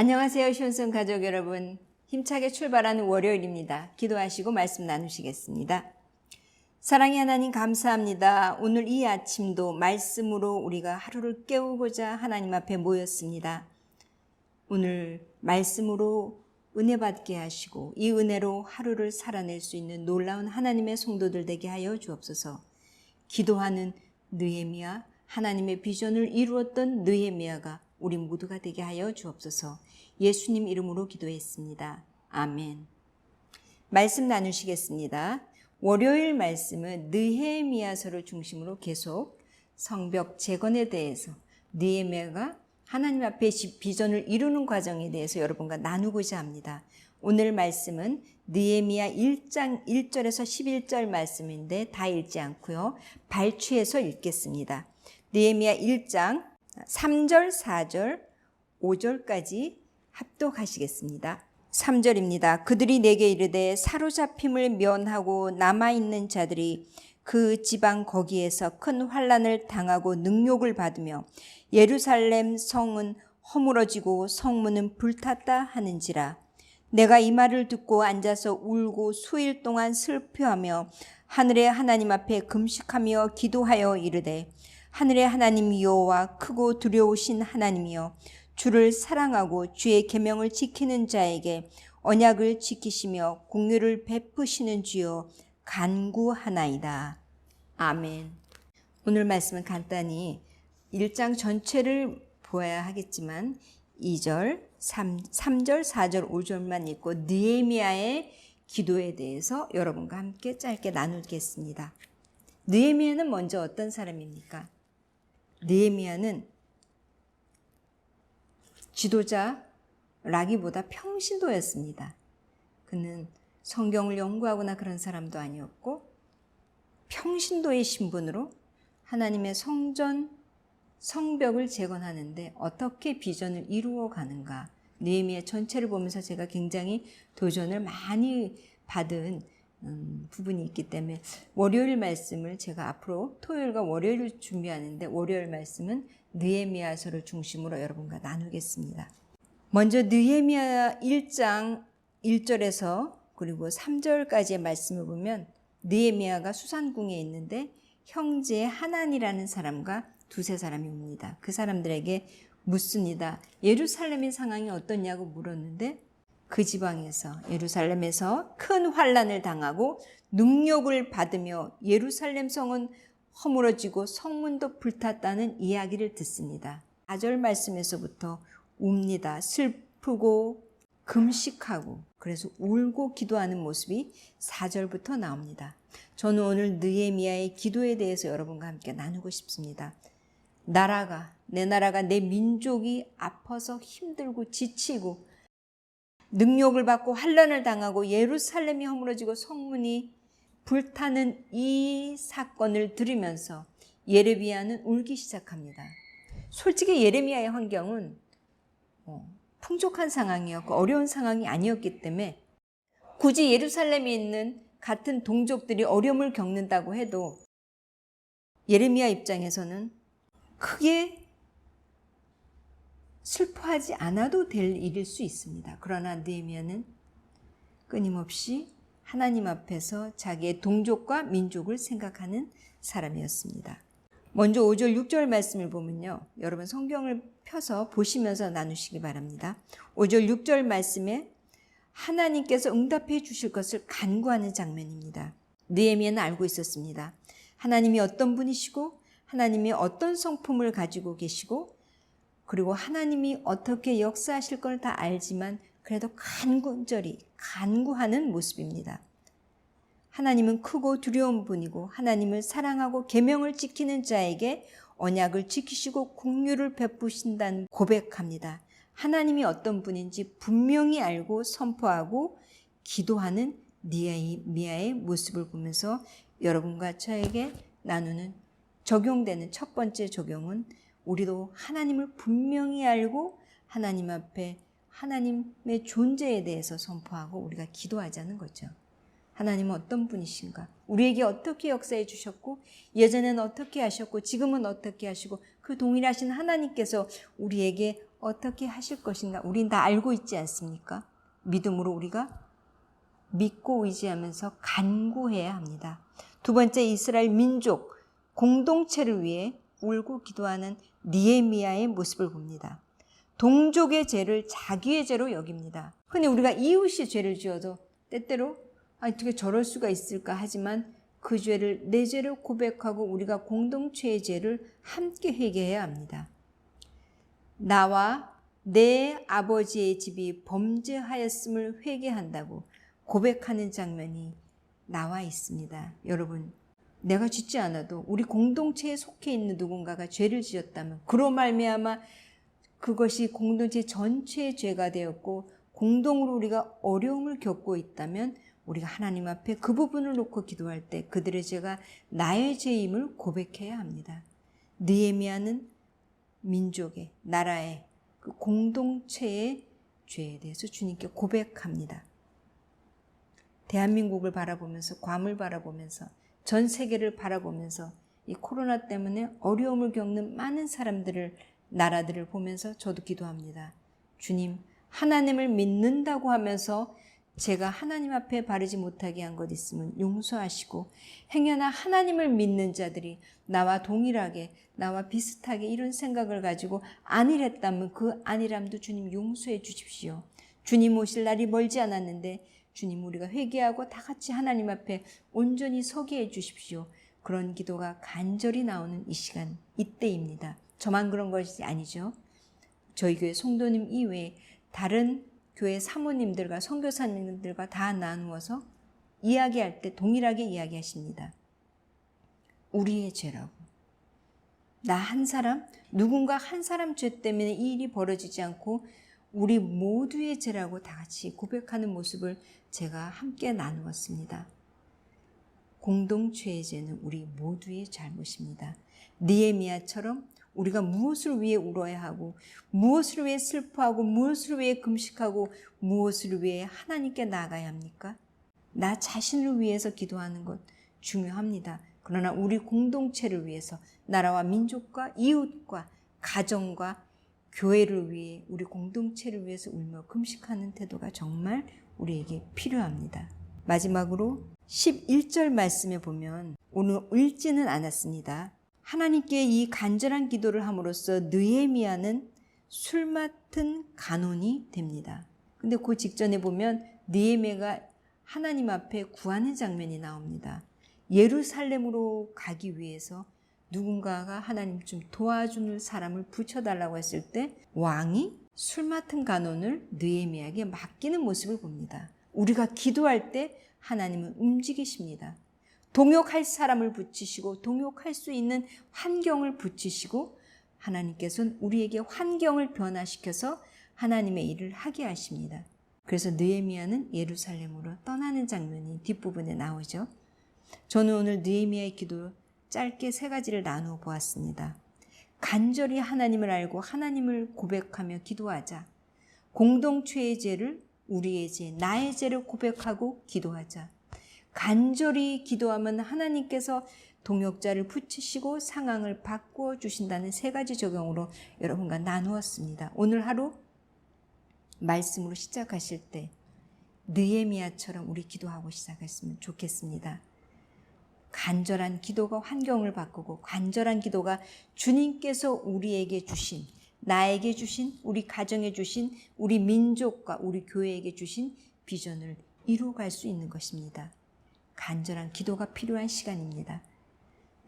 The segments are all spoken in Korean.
안녕하세요. 시온성 가족 여러분. 힘차게 출발하는 월요일입니다. 기도하시고 말씀 나누시겠습니다. 사랑의 하나님 감사합니다. 오늘 이 아침도 말씀으로 우리가 하루를 깨우고자 하나님 앞에 모였습니다. 오늘 말씀으로 은혜 받게 하시고 이 은혜로 하루를 살아낼 수 있는 놀라운 하나님의 성도들 되게 하여 주옵소서. 기도하는 느헤미야, 하나님의 비전을 이루었던 느헤미야가 우리 모두가 되게 하여 주옵소서. 예수님 이름으로 기도했습니다. 아멘. 말씀 나누시겠습니다. 월요일 말씀은 느헤미야서를 중심으로 계속 성벽 재건에 대해서 느헤미야가 하나님 앞에 비전을 이루는 과정에 대해서 여러분과 나누고자 합니다. 오늘 말씀은 느헤미야 1장 1절에서 11절 말씀인데 다 읽지 않고요. 발췌해서 읽겠습니다. 느헤미야 1장 3절, 4절, 5절까지 합독하시겠습니다. 3절입니다. 그들이 내게 이르되 사로잡힘을 면하고 남아있는 자들이 그 지방 거기에서 큰 환난을 당하고 능욕을 받으며 예루살렘 성은 허물어지고 성문은 불탔다 하는지라. 내가 이 말을 듣고 앉아서 울고 수일 동안 슬퍼하며 하늘의 하나님 앞에 금식하며 기도하여 이르되 하늘의 하나님 여호와 크고 두려우신 하나님이여 주를 사랑하고 주의 계명을 지키는 자에게 언약을 지키시며 공유를 베푸시는 주여 간구하나이다. 아멘. 오늘 말씀은 간단히 1장 전체를 보아야 하겠지만 2절, 3절, 4절, 5절만 읽고 느헤미야의 기도에 대해서 여러분과 함께 짧게 나누겠습니다. 느헤미야는 먼저 어떤 사람입니까? 느헤미야는 지도자라기보다 평신도였습니다. 그는 성경을 연구하거나 그런 사람도 아니었고 평신도의 신분으로 하나님의 성벽을 재건하는데 어떻게 비전을 이루어 가는가. 느헤미야 전체를 보면서 제가 굉장히 도전을 많이 받은 부분이 있기 때문에 월요일 말씀을 제가 앞으로 토요일과 월요일을 준비하는데 월요일 말씀은 느헤미야서를 중심으로 여러분과 나누겠습니다. 먼저 느헤미야 1장 1절에서 그리고 3절까지의 말씀을 보면 느헤미야가 수산궁에 있는데 형제 하난이라는 사람과 두세 사람이 옵니다. 그 사람들에게 묻습니다. 예루살렘의 상황이 어떠냐고 물었는데 그 지방에서 예루살렘에서 큰 환난을 당하고 능욕을 받으며 예루살렘 성은 허물어지고 성문도 불탔다는 이야기를 듣습니다. 4절 말씀에서부터 웁니다. 슬프고 금식하고 그래서 울고 기도하는 모습이 4절부터 나옵니다. 저는 오늘 느헤미야의 기도에 대해서 여러분과 함께 나누고 싶습니다. 내 나라가 내 민족이 아파서 힘들고 지치고 능욕을 받고 환난을 당하고 예루살렘이 허물어지고 성문이 불타는 이 사건을 들으면서 예레미야는 울기 시작합니다. 솔직히 예레미야의 환경은 풍족한 상황이었고 어려운 상황이 아니었기 때문에 굳이 예루살렘에 있는 같은 동족들이 어려움을 겪는다고 해도 예레미야 입장에서는 크게 슬퍼하지 않아도 될 일일 수 있습니다. 그러나 느헤미야는 끊임없이 하나님 앞에서 자기의 동족과 민족을 생각하는 사람이었습니다. 먼저 5절, 6절 말씀을 보면요. 여러분 성경을 펴서 보시면서 나누시기 바랍니다. 5절, 6절 말씀에 하나님께서 응답해 주실 것을 간구하는 장면입니다. 느헤미야는 알고 있었습니다. 하나님이 어떤 분이시고 하나님이 어떤 성품을 가지고 계시고 그리고 하나님이 어떻게 역사하실 걸 다 알지만 그래도 간절히 간구하는 모습입니다. 하나님은 크고 두려운 분이고 하나님을 사랑하고 계명을 지키는 자에게 언약을 지키시고 공유를 베푸신다는 고백합니다. 하나님이 어떤 분인지 분명히 알고 선포하고 기도하는 느헤미야의 모습을 보면서 여러분과 저에게 나누는 적용되는 첫 번째 적용은 우리도 하나님을 분명히 알고 하나님 앞에 하나님의 존재에 대해서 선포하고 우리가 기도하자는 거죠. 하나님은 어떤 분이신가? 우리에게 어떻게 역사해 주셨고 예전에는 어떻게 하셨고 지금은 어떻게 하시고 그 동일하신 하나님께서 우리에게 어떻게 하실 것인가 우린 다 알고 있지 않습니까? 믿음으로 우리가 믿고 의지하면서 간구해야 합니다. 두 번째, 이스라엘 민족 공동체를 위해 울고 기도하는 느헤미야의 모습을 봅니다. 동족의 죄를 자기의 죄로 여깁니다. 흔히 우리가 이웃이 죄를 지어도 때때로 어떻게 저럴 수가 있을까 하지만 그 죄를 내 죄로 고백하고 우리가 공동체의 죄를 함께 회개해야 합니다. 나와 내 아버지의 집이 범죄하였음을 회개한다고 고백하는 장면이 나와 있습니다. 여러분, 내가 짓지 않아도 우리 공동체에 속해 있는 누군가가 죄를 지었다면 그로 말미암아 그것이 공동체 전체의 죄가 되었고 공동으로 우리가 어려움을 겪고 있다면 우리가 하나님 앞에 그 부분을 놓고 기도할 때 그들의 죄가 나의 죄임을 고백해야 합니다. 느헤미야는 민족의, 나라의, 그 공동체의 죄에 대해서 주님께 고백합니다. 대한민국을 바라보면서, 괌을 바라보면서, 전 세계를 바라보면서 이 코로나 때문에 어려움을 겪는 많은 사람들을, 나라들을 보면서 저도 기도합니다. 주님, 하나님을 믿는다고 하면서 제가 하나님 앞에 바르지 못하게 한 것 있으면 용서하시고, 행여나 하나님을 믿는 자들이 나와 동일하게, 나와 비슷하게 이런 생각을 가지고 안일했다면 그 안일함도 주님 용서해 주십시오. 주님 오실 날이 멀지 않았는데 주님, 우리가 회개하고 다 같이 하나님 앞에 온전히 서게 해 주십시오. 그런 기도가 간절히 나오는 이 시간, 이때입니다. 저만 그런 것이 아니죠. 저희 교회 성도님 이외에 다른 교회 사모님들과 선교사님들과 다 나누어서 이야기할 때 동일하게 이야기하십니다. 우리의 죄라고. 나 한 사람, 누군가 한 사람 죄 때문에 이 일이 벌어지지 않고 우리 모두의 죄라고 다 같이 고백하는 모습을 제가 함께 나누었습니다. 공동체의 죄는 우리 모두의 잘못입니다. 느헤미야처럼 우리가 무엇을 위해 울어야 하고, 무엇을 위해 슬퍼하고, 무엇을 위해 금식하고, 무엇을 위해 하나님께 나아가야 합니까? 나 자신을 위해서 기도하는 것 중요합니다. 그러나 우리 공동체를 위해서, 나라와 민족과 이웃과 가정과 교회를 위해, 우리 공동체를 위해서 울며 금식하는 태도가 정말 우리에게 필요합니다. 마지막으로 11절 말씀에 보면 오늘 읽지는 않았습니다. 하나님께 이 간절한 기도를 함으로써 느헤미야는 술 맡은 간원이 됩니다. 근데 그 직전에 보면 느헤미야가 하나님 앞에 구하는 장면이 나옵니다. 예루살렘으로 가기 위해서 누군가가 하나님 좀 도와주는 사람을 붙여달라고 했을 때 왕이 술 맡은 간원을 느헤미야에게 맡기는 모습을 봅니다. 우리가 기도할 때 하나님은 움직이십니다. 동역할 사람을 붙이시고 동역할 수 있는 환경을 붙이시고 하나님께서는 우리에게 환경을 변화시켜서 하나님의 일을 하게 하십니다. 그래서 느헤미야는 예루살렘으로 떠나는 장면이 뒷부분에 나오죠. 저는 오늘 느헤미야의 기도 짧게 세 가지를 나누어 보았습니다. 간절히 하나님을 알고 하나님을 고백하며 기도하자. 공동체의 죄를 우리의 죄, 나의 죄를 고백하고 기도하자. 간절히 기도하면 하나님께서 동역자를 붙이시고 상황을 바꾸어 주신다는 세 가지 적용으로 여러분과 나누었습니다. 오늘 하루 말씀으로 시작하실 때 느헤미야처럼 우리 기도하고 시작했으면 좋겠습니다. 간절한 기도가 환경을 바꾸고 간절한 기도가 주님께서 우리에게 주신, 나에게 주신, 우리 가정에 주신, 우리 민족과 우리 교회에게 주신 비전을 이루어갈 수 있는 것입니다. 간절한 기도가 필요한 시간입니다.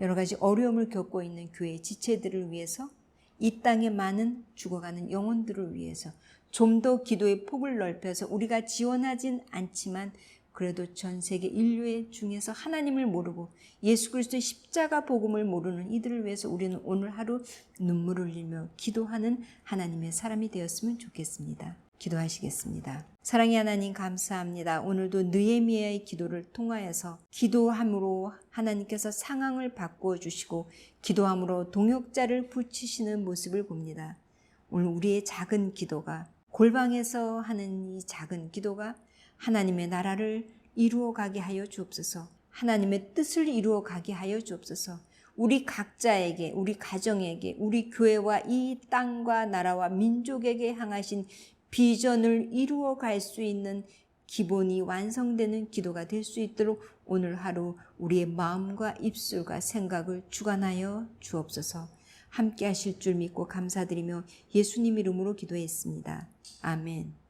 여러 가지 어려움을 겪고 있는 교회 지체들을 위해서, 이 땅에 많은 죽어가는 영혼들을 위해서 좀 더 기도의 폭을 넓혀서 우리가 지원하진 않지만 그래도 전 세계 인류의 중에서 하나님을 모르고 예수 그리스도의 십자가 복음을 모르는 이들을 위해서 우리는 오늘 하루 눈물을 흘리며 기도하는 하나님의 사람이 되었으면 좋겠습니다. 기도하시겠습니다. 사랑의 하나님 감사합니다. 오늘도 느헤미야의 기도를 통하여서 기도함으로 하나님께서 상황을 바꾸어 주시고 기도함으로 동역자를 붙이시는 모습을 봅니다. 오늘 우리의 작은 기도가, 골방에서 하는 이 작은 기도가 하나님의 나라를 이루어가게 하여 주옵소서. 하나님의 뜻을 이루어가게 하여 주옵소서. 우리 각자에게, 우리 가정에게, 우리 교회와 이 땅과 나라와 민족에게 향하신 비전을 이루어 갈 수 있는 기본이 완성되는 기도가 될 수 있도록 오늘 하루 우리의 마음과 입술과 생각을 주관하여 주옵소서. 함께 하실 줄 믿고 감사드리며 예수님 이름으로 기도했습니다. 아멘.